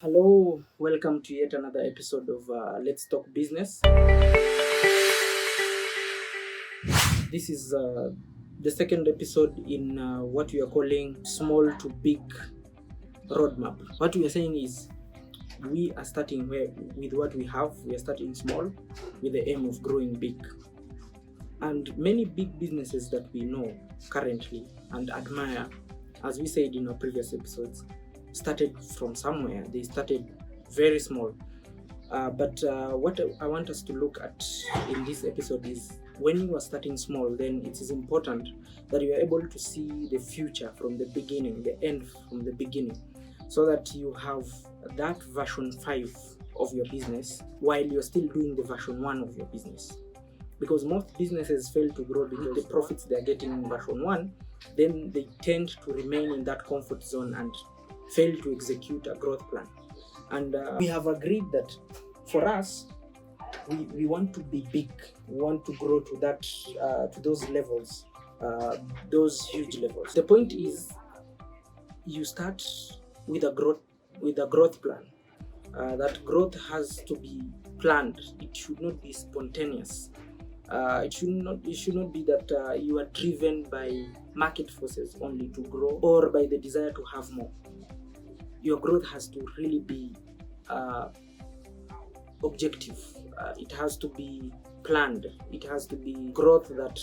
Hello, welcome to yet another episode of Let's Talk Business. This is the second episode in what we are calling small to big roadmap. What we are saying is we are starting with what we have. We are starting small with the aim of growing big. And many big businesses that we know currently and admire, as we said in our previous episodes, started from somewhere. They started very small. But what I want us to look at in this episode is when you are starting small, then it is important that you are able to see the future from the beginning, the end from the beginning, so that you have that version 5 of your business while you're still doing the version 1 of your business. Because most businesses fail to grow because the profits they're getting in version 1, then they tend to remain in that comfort zone and fail to execute a growth plan. And we have agreed that for us, we want to be big. We want to grow to that to those levels, those huge levels. The point is, you start with a growth plan. That growth has to be planned. It should not be spontaneous. It should not be that you are driven by market forces only to grow or by the desire to have more. Your growth has to really be objective. It has to be planned. It has to be growth that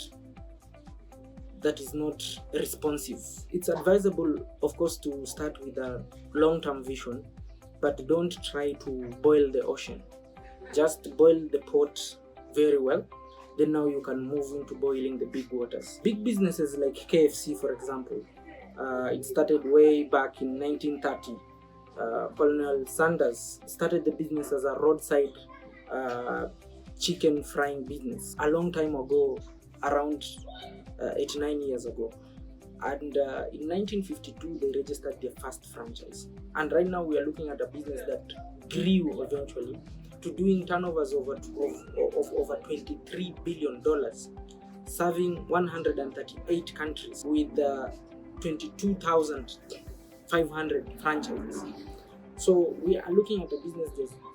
is not responsive. It's advisable, of course, to start with a long-term vision, but don't try to boil the ocean. Just boil the pot very well. Then now you can move into boiling the big waters. Big businesses like KFC, for example, it started way back in 1930. Colonel Sanders started the business as a roadside chicken frying business a long time ago, around 89 years ago. And in 1952, they registered their first franchise. And right now, we are looking at a business that grew eventually to doing turnovers of over $23 billion, serving 138 countries with 22,500 franchises. So we are looking at a business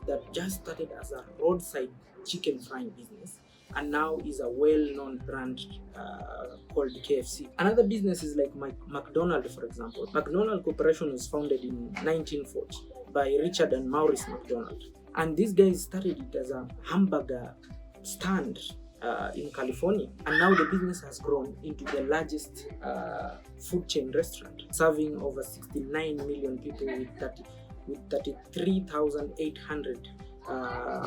that just started as a roadside chicken frying business and now is a well-known brand called KFC. Another business is like McDonald's, for example. McDonald Corporation was founded in 1940 by Richard and Maurice McDonald. And these guys started it as a hamburger stand in California. And now the business has grown into the largest food chain restaurant, serving over 69 million people with 33,800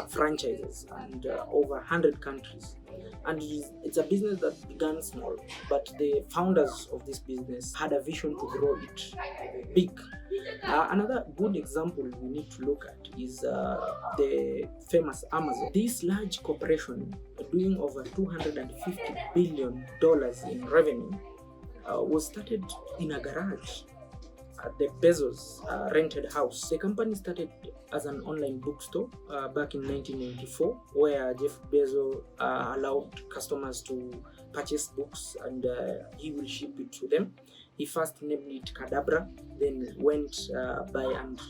franchises and over 100 countries. And it's a business that began small, but the founders of this business had a vision to grow it big. Another good example we need to look at is the famous Amazon. This large corporation, doing over $250 billion in revenue, was started in a garage at the Bezos rented house. The company started as an online bookstore back in 1994, where Jeff Bezos allowed customers to purchase books and he will ship it to them. He first named it Cadabra, then went by and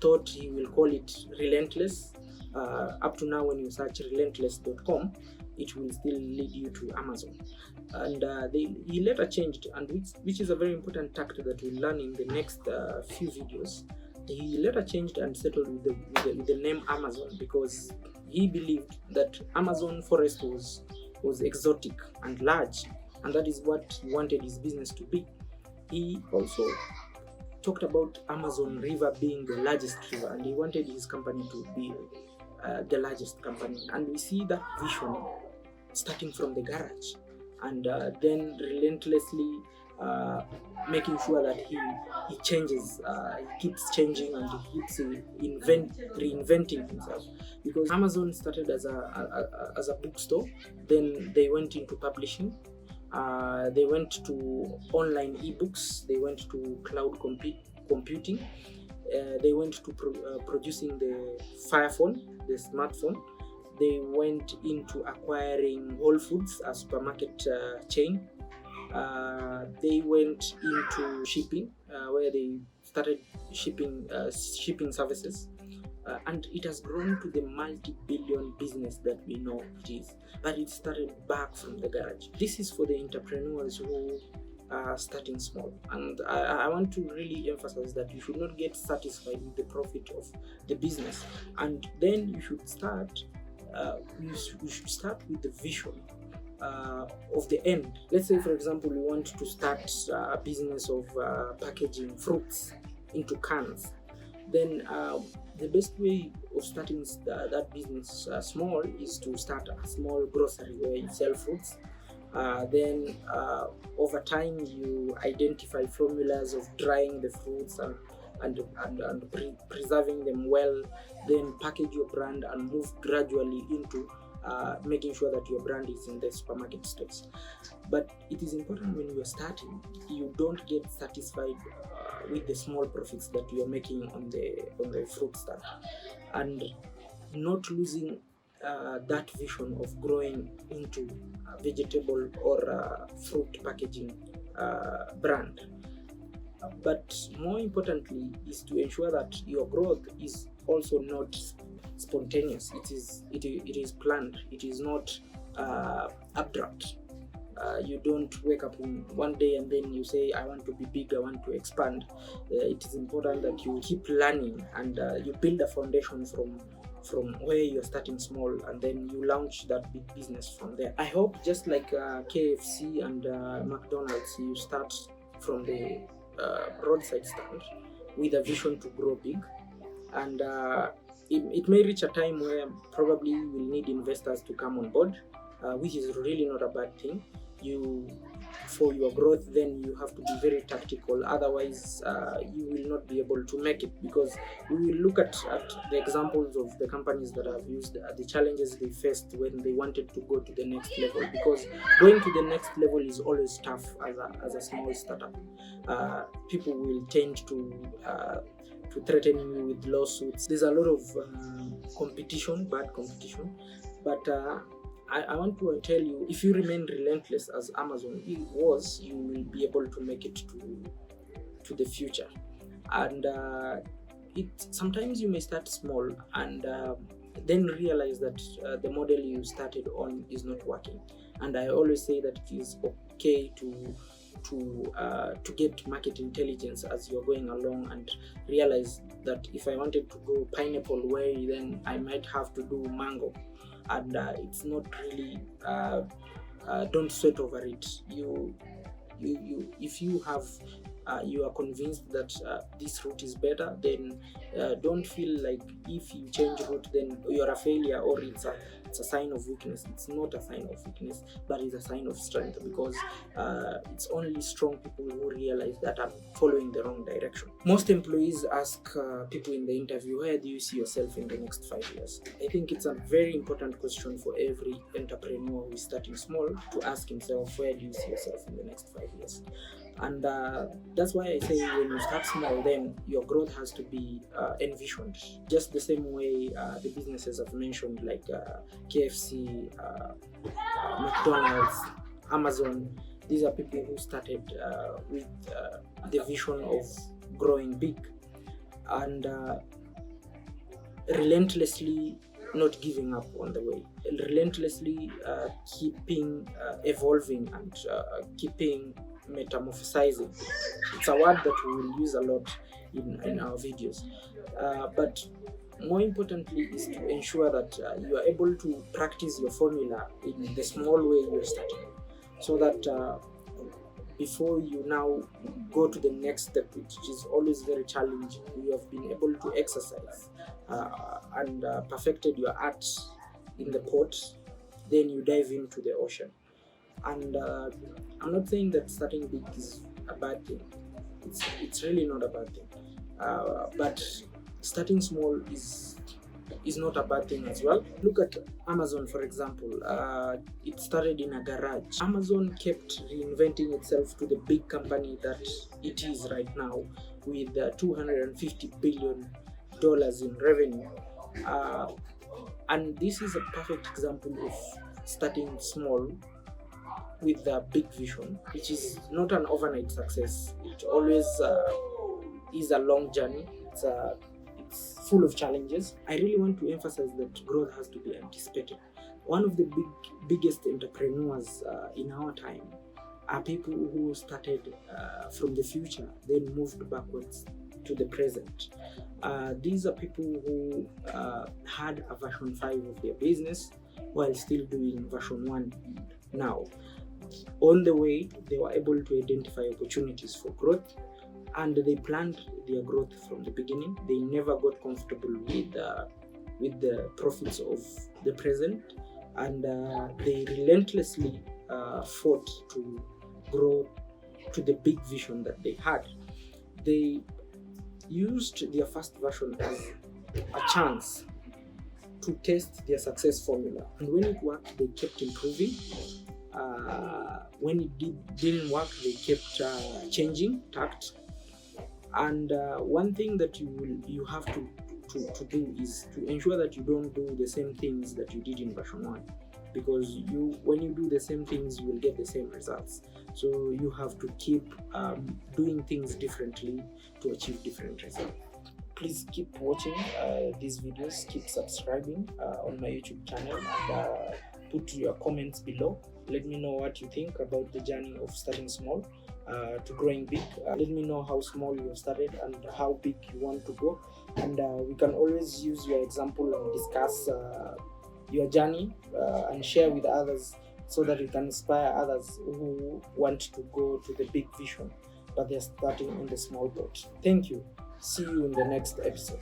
thought he will call it Relentless. Up to now, when you search relentless.com, it will still lead you to Amazon. And he later changed, and which is a very important tactic that we'll learn in the next few videos. He later changed and settled with the name Amazon because he believed that Amazon forest was exotic and large, and that is what he wanted his business to be. He also talked about Amazon River being the largest river, and he wanted his company to be the largest company. And we see that vision starting from the garage, and then relentlessly making sure that he changes, he keeps changing, and he keeps reinventing himself. Because Amazon started as a bookstore, then they went into publishing. They went to online ebooks. They went to cloud computing. They went to producing the Fire phone, the smartphone. They went into acquiring Whole Foods, a supermarket chain. They went into shipping, where they started shipping services. And it has grown to the multi-billion business that we know it is. But it started back from the garage. This is for the entrepreneurs who are starting small. And I want to really emphasize that you should not get satisfied with the profit of the business. And then you should start, you should start with the vision of the end. Let's say, for example, you want to start a business of packaging fruits into cans. Then the best way of starting that business small is to start a small grocery where you sell fruits. Then over time you identify formulas of drying the fruits and preserving them well. Then package your brand and move gradually into making sure that your brand is in the supermarket stores. But it is important when you are starting, you don't get satisfied with the small profits that you are making on the fruit stand, and not losing that vision of growing into a vegetable or fruit packaging brand. But more importantly is to ensure that your growth is also not spontaneous. It is planned. It is not abrupt. You don't wake up one day and then you say, I want to be big, I want to expand. It is important that you keep learning and you build a foundation from where you're starting small, and then you launch that big business from there. I hope just like KFC and McDonald's, you start from the roadside stand with a vision to grow big, and it may reach a time where probably you will need investors to come on board, which is really not a bad thing. For your growth, then you have to be very tactical, otherwise you will not be able to make it, because we will look at the examples of the companies that have used the challenges they faced when they wanted to go to the next level, because going to the next level is always tough as a small startup. People will tend to threaten you with lawsuits. There's a lot of bad competition, but I want to tell you, if you remain relentless as Amazon was, you will be able to make it to the future. And sometimes you may start small and then realize that the model you started on is not working. And I always say that it is okay to get market intelligence as you're going along, and realize that if I wanted to go pineapple way, then I might have to do mango. And it's not really, don't sweat over it. If you have you are convinced that this route is better, then don't feel like if you change route then you're a failure, or it's a sign of weakness. It's not a sign of weakness, but it's a sign of strength, because it's only strong people who realize that I'm following the wrong direction. Most employees ask people in the interview, where do you see yourself in the next 5 years? I think it's a very important question for every entrepreneur who is starting small to ask himself, where do you see yourself in the next 5 years? And that's why I say when you start small, then your growth has to be envisioned. Just the same way the businesses I've mentioned, like KFC, McDonald's, Amazon, these are people who started with the vision of growing big, and relentlessly not giving up on the way, relentlessly keeping evolving and keeping metamorphosizing. It's a word that we will use a lot in our videos, but more importantly is to ensure that you are able to practice your formula in the small way you're starting, so that before you now go to the next step, which is always very challenging, you have been able to exercise and perfected your art in the pot, then you dive into the ocean. And I'm not saying that starting big is a bad thing. It's really not a bad thing. But starting small is not a bad thing as well. Look at Amazon, for example. It started in a garage. Amazon kept reinventing itself to the big company that it is right now, with $250 billion in revenue. And this is a perfect example of starting small with a big vision, which is not an overnight success. It always is a long journey. It's full of challenges. I really want to emphasize that growth has to be anticipated. One of the biggest entrepreneurs in our time are people who started from the future, then moved backwards to the present. These are people who had a version 5 of their business while still doing version 1 now. On the way, they were able to identify opportunities for growth, and they planned their growth from the beginning. They never got comfortable with the profits of the present, and they relentlessly fought to grow to the big vision that they had. They used their first version as a chance to test their success formula, and when it worked, they kept improving. When it didn't work, they kept changing tact. And one thing that you have to do is to ensure that you don't do the same things that you did in version 1, because when you do the same things, you will get the same results. So you have to keep doing things differently to achieve different results. Please keep watching these videos, keep subscribing on my YouTube channel, and put your comments below. Let me know what you think about the journey of starting small to growing big. Let me know how small you have started and how big you want to go, and we can always use your example and discuss your journey and share with others, so that you can inspire others who want to go to the big vision but they're starting in the small boat. Thank you. See you in the next episode.